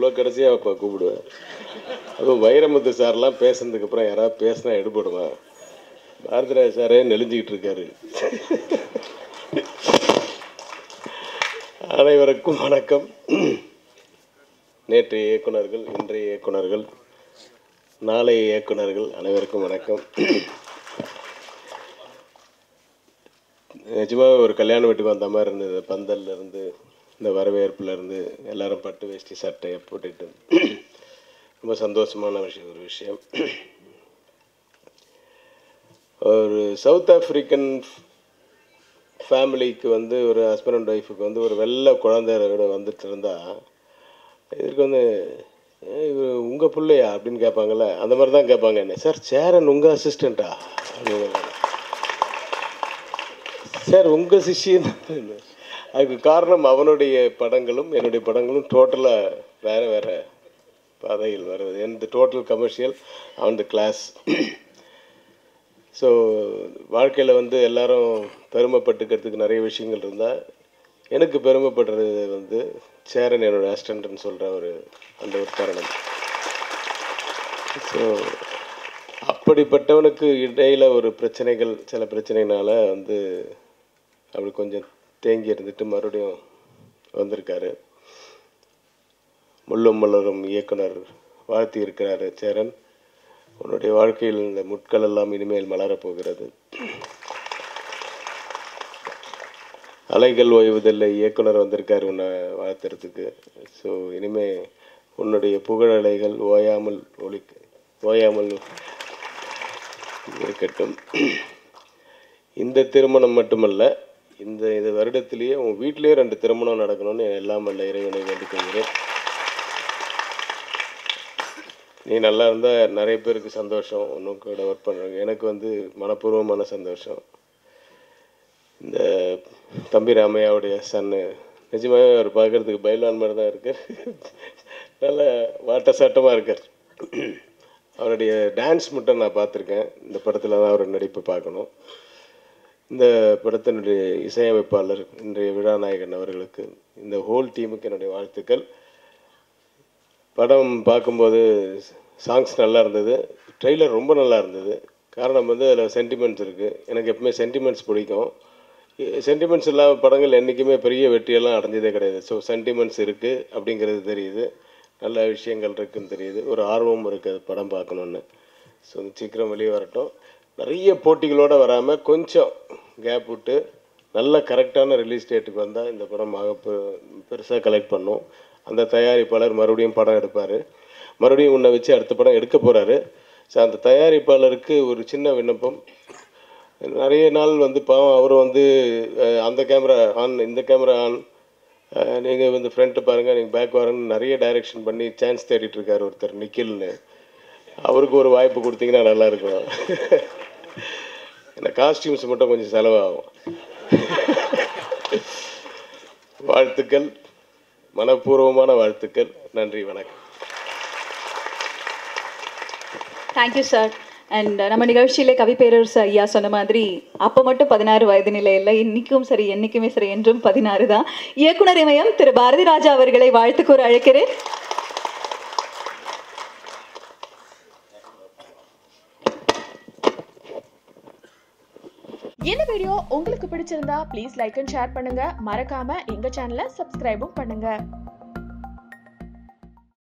அவ்வளோ கடைசியாக கூப்பிடுவேன். அதுவும் வைரமுத்து சார்லாம் பேசுனதுக்கப்புறம் யாராவது பேசினா எடுபடுவேன். பாரதிராஜ் சாரே நெளிஞ்சிக்கிட்டு இருக்காரு. அனைவருக்கும் வணக்கம். நேற்றைய இயக்குனர்கள், இன்றைய இயக்குனர்கள், நாளைய இயக்குனர்கள் அனைவருக்கும் வணக்கம். நிஜமாக ஒரு கல்யாண வீட்டுக்கு வந்த மாதிரி இருந்தது. பந்தல்லேருந்து இந்த வரவேற்புலேருந்து எல்லாரும் பட்டு வேஷ்டி சட்டையை போட்டுட்டு ரொம்ப சந்தோஷமான ஒரு விஷயம். ஒரு சவுத் ஆஃப்ரிக்கன் ஃபேமிலிக்கு வந்து ஒரு ஹஸ்பண்ட் அண்ட் ஒய்ஃபுக்கு வந்து ஒரு வெள்ளை குழந்தையோட வந்துட்டு இருந்தால் இதுக்கு வந்து இவர் உங்கள் பிள்ளையா அப்படின்னு கேட்பாங்கள்ல, அந்த மாதிரி தான் கேட்பாங்க. என்ன சார் சேரன் உங்கள் அசிஸ்டண்ட்டா அப்படின்னு, சார் உங்கள் சிஷியன். அதுக்கு காரணம் அவனுடைய படங்களும் என்னுடைய படங்களும் டோட்டலாக வேறு வேறு பாதையில் வருவது. எனது டோட்டல் கமர்ஷியல், அவன் த கிளாஸ். ஸோ வாழ்க்கையில் வந்து எல்லோரும் பெருமைப்பட்டுக்கிறதுக்கு நிறைய விஷயங்கள் இருந்தால், எனக்கு பெருமைப்படுறது வந்து சேரன் என்னோடய அசிஸ்டண்ட்னு சொல்கிற அந்த ஒரு தருணம். ஸோ அப்படிப்பட்டவனுக்கு இடையில் ஒரு பிரச்சனைகள், சில பிரச்சனைனால வந்து அப்படி கொஞ்சம் தேங்கி இருந்துட்டு மறுபடியும் வந்திருக்காரு. முள்ளும் மலரும் இயக்குனர் வாழ்த்தி இருக்கிறாரு. சேரன், உன்னுடைய வாழ்க்கையில் இந்த முட்கள் எல்லாம் இனிமேல் மலரப்போகிறது. அலைகள் ஓய்வதில்லை இயக்குனர் வந்திருக்காரு உன்னை வாழ்த்துறதுக்கு. ஸோ இனிமேல் உன்னுடைய புகழலைகள் ஓயாமல் இருக்கட்டும். இந்த திருமணம் மட்டுமல்ல, இந்த வருடத்திலேயே உன் வீட்டிலேயே 2 திருமணம் நடக்கணும்னு எல்லாம் வல்ல இறைவனை வேண்டிக் கொள்கிறேன். நீ நல்லா இருந்தால் நிறைய பேருக்கு சந்தோஷம். ஒன்றும் கூட ஒர்க் பண்ணுறாங்க. எனக்கு வந்து மனப்பூர்வமான சந்தோஷம். இந்த தம்பி ராமையாவுடைய சன்னு நிஜமாகவே அவர் பார்க்குறதுக்கு பைலான் மாதிரி தான் இருக்கார். நல்ல வாட்ட சாட்டமாக இருக்கார். அவருடைய டான்ஸ் மட்டும் நான் பார்த்துருக்கேன். இந்த படத்தில் தான் அவர் நடிப்பை பார்க்கணும். இந்த படத்தினுடைய இசையமைப்பாளர் இன்றைய விழாநாயகன் அவர்களுக்கு, இந்த ஹோல் டீமுக்கு என்னுடைய வாழ்த்துக்கள். படம் பார்க்கும்போது சாங்ஸ் நல்லா இருந்தது, ட்ரெய்லர் ரொம்ப நல்லா இருந்தது. காரணம் வந்து அதில் சென்டிமெண்ட்ஸ் இருக்குது. எனக்கு எப்பவுமே சென்டிமெண்ட்ஸ் பிடிக்கும். சென்டிமெண்ட்ஸ் இல்லாத படங்கள் என்றைக்குமே பெரிய வெற்றியெல்லாம் அடைஞ்சதே கிடையாது. ஸோ சென்டிமெண்ட்ஸ் இருக்குது அப்படிங்கிறது தெரியுது, நல்ல விஷயங்கள் இருக்குதுன்னு தெரியுது, ஒரு ஆர்வம் இருக்குது படம் பார்க்கணுன்னு. ஸோ சீக்கிரம் வெளியே வரட்டும். நிறைய போட்டிகளோடு வராமல் கொஞ்சம் கேப் விட்டு நல்ல கரெக்டான ரிலீஸ் டேட்டுக்கு வந்தால் இந்த படம் பெருசாக கலெக்ட் பண்ணும். அந்த தயாரிப்பாளர் மறுபடியும் படம் எடுப்பார். மறுபடியும் உன்னை வச்சு அடுத்த படம் எடுக்க போகிறாரு. ஸோ அந்த தயாரிப்பாளருக்கு ஒரு சின்ன விண்ணப்பம். நிறைய நாள் வந்து பாவம் அவர் வந்து அந்த கேமரா ஆன், இந்த கேமரா ஆன், நீங்கள் வந்து ஃப்ரண்ட்டு பாருங்கள், நீங்கள் பேக் வாருன்னு நிறைய டைரெக்ஷன் பண்ணி சான்ஸ் தேடிட்டு இருக்கார் ஒருத்தர் நிக்கில்னு. அவருக்கு ஒரு வாய்ப்பு கொடுத்தீங்கன்னா நல்லாயிருக்கும். இந்த காஸ்டியூம்ஸ் மட்டும் கொஞ்சம் செலவாகும். வாழ்த்துக்கள், மனப்பூர்வமான வாழ்த்துக்கள். நன்றி, வணக்கம். Thank you sir. அண்ட் நம்ம நிகழ்ச்சியிலே கவிப்பேரரசு ஐயா சொன்ன மாதிரி அப்போ மட்டும் 16 வயது நிலை இல்லை, இன்றைக்கும் சரி என்றைக்குமே சரி என்றும் 16 தான். இயக்குனர் இமயம் திரு பாரதி ராஜா அவர்களை வாழ்த்து கூற அழைக்கிறேன். இந்த வீடியோ உங்களுக்கு பிடிச்சிருந்தா ப்ளீஸ் லைக் அண்ட் ஷேர் பண்ணுங்க. மறக்காம எங்க சேனலை சப்ஸ்கிரைபும் பண்ணுங்க.